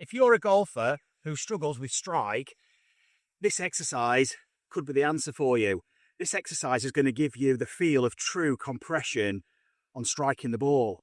if you're a golfer who struggles with strike, this exercise could be the answer for you. This exercise is going to give you the feel of true compression on striking the ball.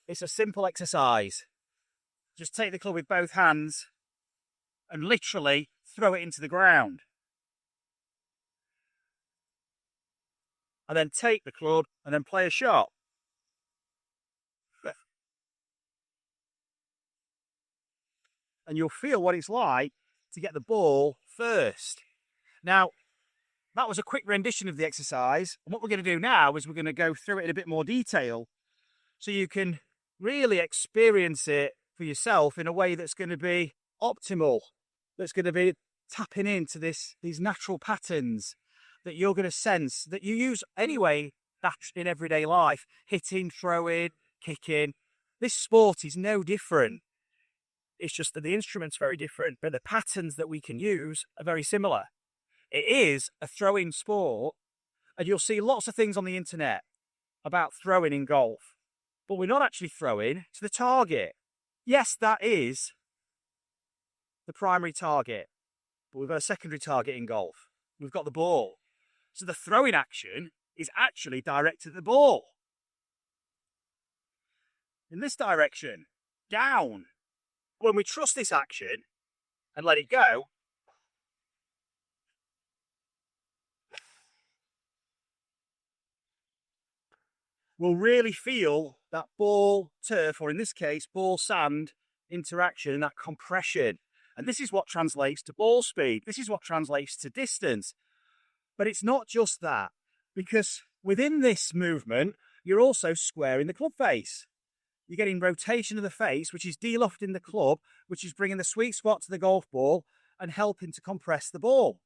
It's a simple exercise. Just take the club with both hands and literally throw it into the ground. And then take the club and then play a shot. And you'll feel what it's like to get the ball first. Now, that was a quick rendition of the exercise. And what we're going to do now is we're going to go through it in a bit more detail so you can really experience it for yourself in a way that's going to be optimal, that's going to be tapping into these natural patterns that you're going to sense that you use anyway in everyday life, hitting, throwing, kicking. This sport is no different. It's just that the instrument's very different, but the patterns that we can use are very similar. It is a throwing sport, and you'll see lots of things on the internet about throwing in golf, but we're not actually throwing to the target. Yes, that is the primary target, but we've got a secondary target in golf. We've got the ball. So the throwing action is actually directed at the ball. In this direction, down. When we trust this action and let it go, we'll really feel that ball turf, or in this case, ball sand interaction and that compression. And this is what translates to ball speed. This is what translates to distance. But it's not just that, because within this movement, you're also squaring the club face. You're getting rotation of the face, which is de-lofting the club, which is bringing the sweet spot to the golf ball and helping to compress the ball.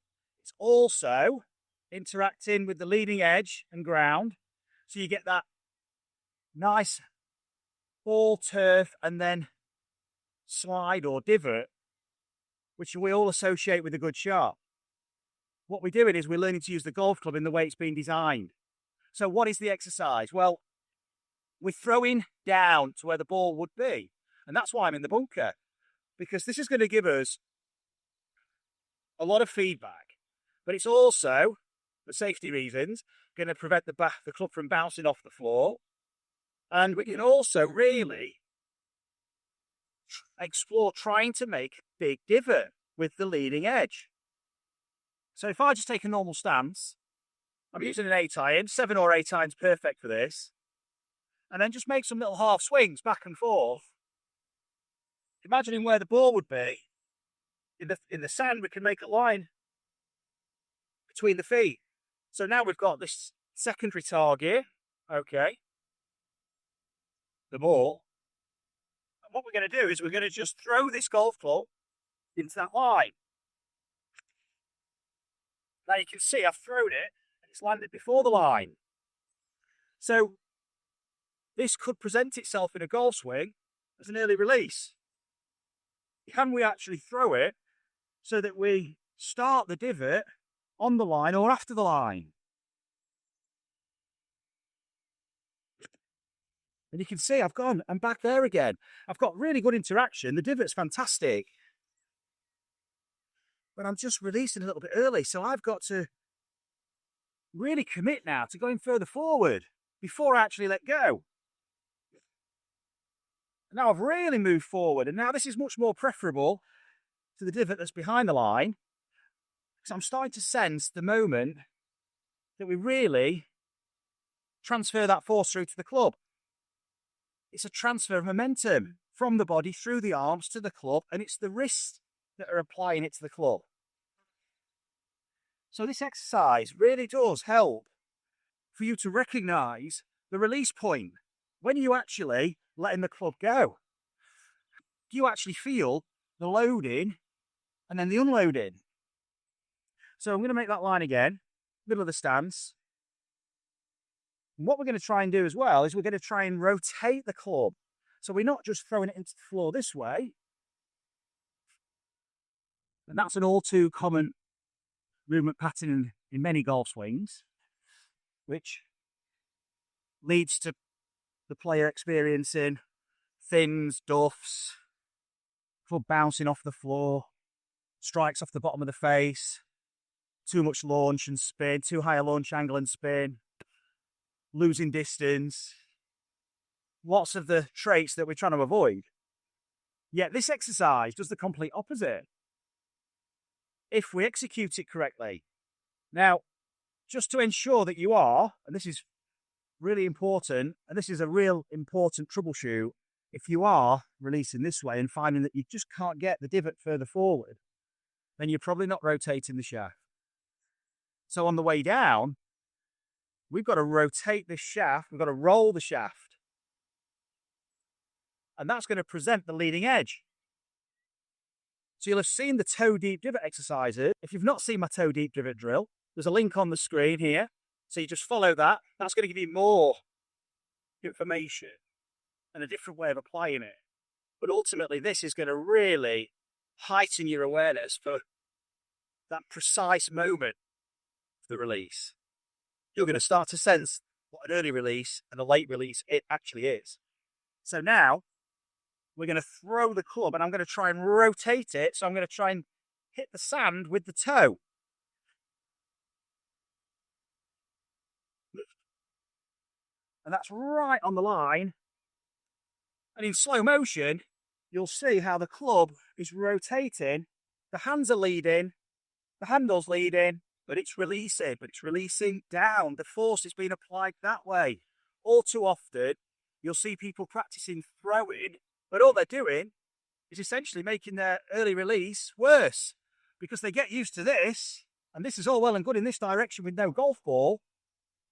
It's also interacting with the leading edge and ground, so you get that nice ball turf and then slide or divot, which we all associate with a good shot. What we're doing is we're learning to use the golf club in the way it's been designed. So what is the exercise? Well, we're throwing down to where the ball would be. And that's why I'm in the bunker, because this is going to give us a lot of feedback, but it's also, for safety reasons, going to prevent the club from bouncing off the floor. And we can also really explore trying to make a big divot with the leading edge. So if I just take a normal stance, I'm using an 8-iron, 7 or 8 irons perfect for this, and then just make some little half swings back and forth, imagining where the ball would be. In the sand, we can make a line between the feet. So now we've got this secondary target, okay, the ball. And what we're going to do is we're going to just throw this golf club into that line. Now you can see I've thrown it and it's landed before the line. So this could present itself in a golf swing as an early release. Can we actually throw it so that we start the divot on the line or after the line? And you can see I've gone and back there again. I've got really good interaction. The divot's fantastic. But I'm just releasing a little bit early, so I've got to really commit now to going further forward before I actually let go. Now I've really moved forward, and now this is much more preferable to the divot that's behind the line, because I'm starting to sense the moment that we really transfer that force through to the club. It's a transfer of momentum from the body through the arms to the club, and it's the wrists that are applying it to the club. So this exercise really does help for you to recognise the release point. When you actually letting the club go, do you actually feel the loading and then the unloading? So I'm going to make that line again, middle of the stance. And what we're going to try and do as well is we're going to try and rotate the club. So we're not just throwing it into the floor this way. And that's an all too common movement pattern in many golf swings, which leads to the player experiencing thins, duffs, club bouncing off the floor, strikes off the bottom of the face, too much launch and spin, too high a launch angle and spin, losing distance, lots of the traits that we're trying to avoid. Yet this exercise does the complete opposite if we execute it correctly. Now, just to ensure that you are, and this is really important, and this is a real important troubleshoot, if you are releasing this way and finding that you just can't get the divot further forward, then you're probably not rotating the shaft. So on the way down, we've got to rotate this shaft, we've got to roll the shaft. And that's going to present the leading edge. So you'll have seen the toe deep divot exercises. If you've not seen my toe deep divot drill, there's a link on the screen here. So you just follow that. That's going to give you more information and a different way of applying it. But ultimately, this is going to really heighten your awareness for that precise moment of the release. You're going to start to sense what an early release and a late release it actually is. So now, we're going to throw the club and I'm going to try and rotate it. So I'm going to try and hit the sand with the toe. And that's right on the line. And in slow motion, you'll see how the club is rotating. The hands are leading, the handle's leading, but it's releasing down. The force is being applied that way. All too often, you'll see people practicing throwing, but all they're doing is essentially making their early release worse because they get used to this, and this is all well and good in this direction with no golf ball,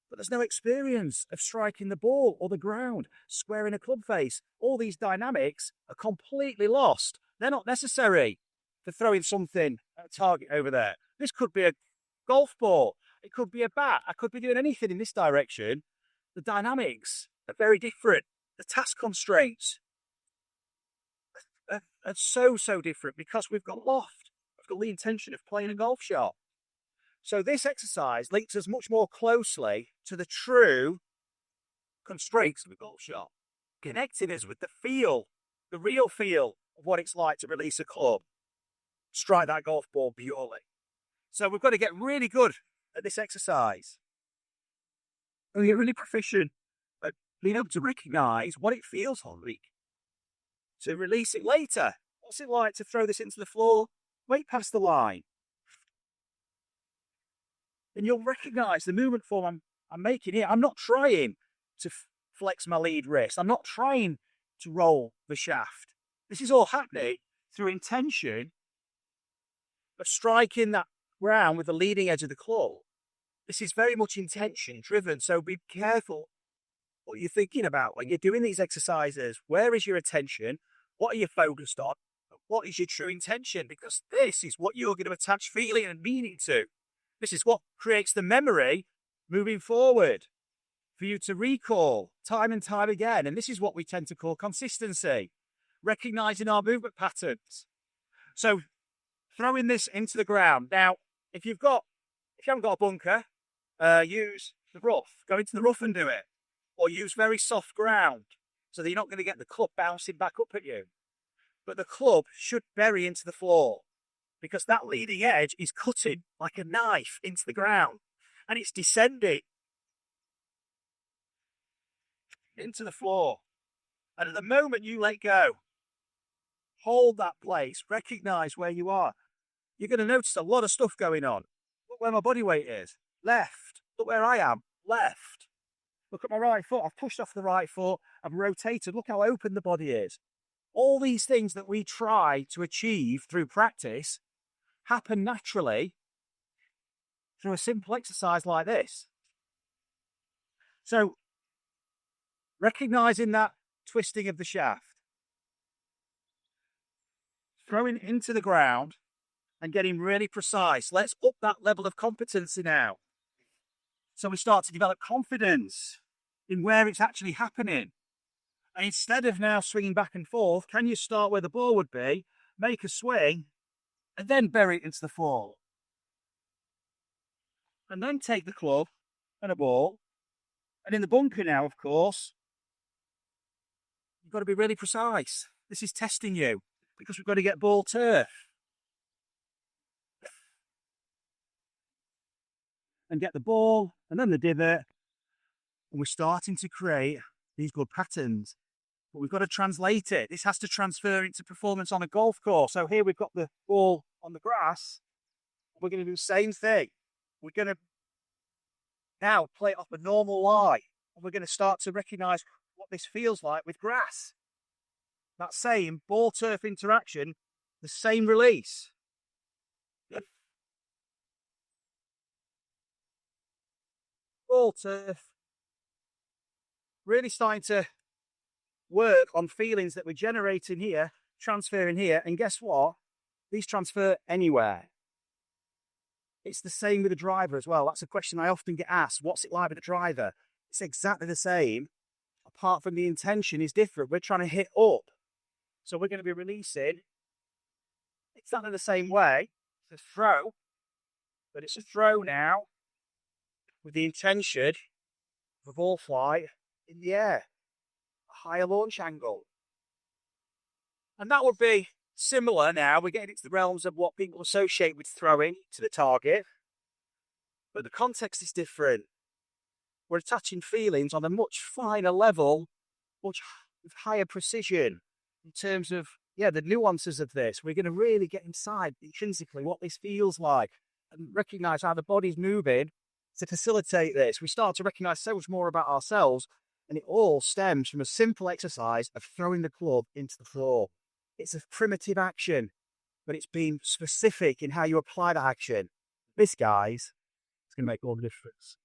but there's no experience of striking the ball or the ground, squaring a club face. All these dynamics are completely lost. They're not necessary for throwing something at a target over there. This could be a golf ball. It could be a bat. I could be doing anything in this direction. The dynamics are very different. The task constraints are so different because we've got loft. We've got the intention of playing a golf shot. So this exercise links us much more closely to the true constraints of a golf shot, connecting us with the feel, the real feel of what it's like to release a club, strike that golf ball purely. So we've got to get really good at this exercise and get really proficient at being able to recognise what it feels like to release it later. What's it like to throw this into the floor, wait past the line? And you'll recognise the movement form I'm making here. I'm not trying to flex my lead wrist. I'm not trying to roll the shaft. This is all happening through intention of striking that ground with the leading edge of the club. This is very much intention driven. So be careful what you're thinking about when you're doing these exercises. Where is your attention? What are you focused on? What is your true intention? Because this is what you're going to attach feeling and meaning to. This is what creates the memory moving forward for you to recall time and time again. And this is what we tend to call consistency, recognizing our movement patterns. So throwing this into the ground. Now, if you haven't got a bunker, use the rough. Go into the rough and do it. Or use very soft ground so that you're not going to get the club bouncing back up at you. But the club should bury into the floor, because that leading edge is cutting like a knife into the ground and it's descending into the floor. And at the moment you let go, hold that place, recognise where you are. You're going to notice a lot of stuff going on. Look where my body weight is. Left. Look where I am. Left. Look at my right foot. I've pushed off the right foot. I've rotated. Look how open the body is. All these things that we try to achieve through practice happen naturally through a simple exercise like this. So, recognizing that twisting of the shaft, throwing into the ground and getting really precise. Let's up that level of competency now. So we start to develop confidence in where it's actually happening. And instead of now swinging back and forth, can you start where the ball would be, make a swing, and then bury it into the floor? And then take the club and a ball. And in the bunker now, of course, you've got to be really precise. This is testing you. because we've got to get ball turf and get the ball and then the divot. And we're starting to create these good patterns, but we've got to translate it. This has to transfer into performance on a golf course. So here we've got the ball on the grass. We're going to do the same thing. We're going to now play it off a normal lie, and we're going to start to recognize what this feels like with grass. That same ball turf interaction, the same release. Ball turf. Really starting to work on feelings that we're generating here, transferring here, and guess what? These transfer anywhere. It's the same with the driver as well. That's a question I often get asked. What's it like with the driver? It's exactly the same, apart from the intention is different. We're trying to hit up. So we're going to be releasing exactly the same way. It's a throw, but it's a throw now with the intention of a ball flight in the air, a higher launch angle. And that would be similar now. We're getting into the realms of what people associate with throwing to the target, but the context is different. We're attaching feelings on a much finer level, much with higher precision in terms of, the nuances of this. We're going to really get inside intrinsically what this feels like and recognize how the body's moving to facilitate this. We start to recognize so much more about ourselves, and it all stems from a simple exercise of throwing the club into the floor. It's a primitive action, but it's being specific in how you apply that action. This, guys, is going to make all the difference.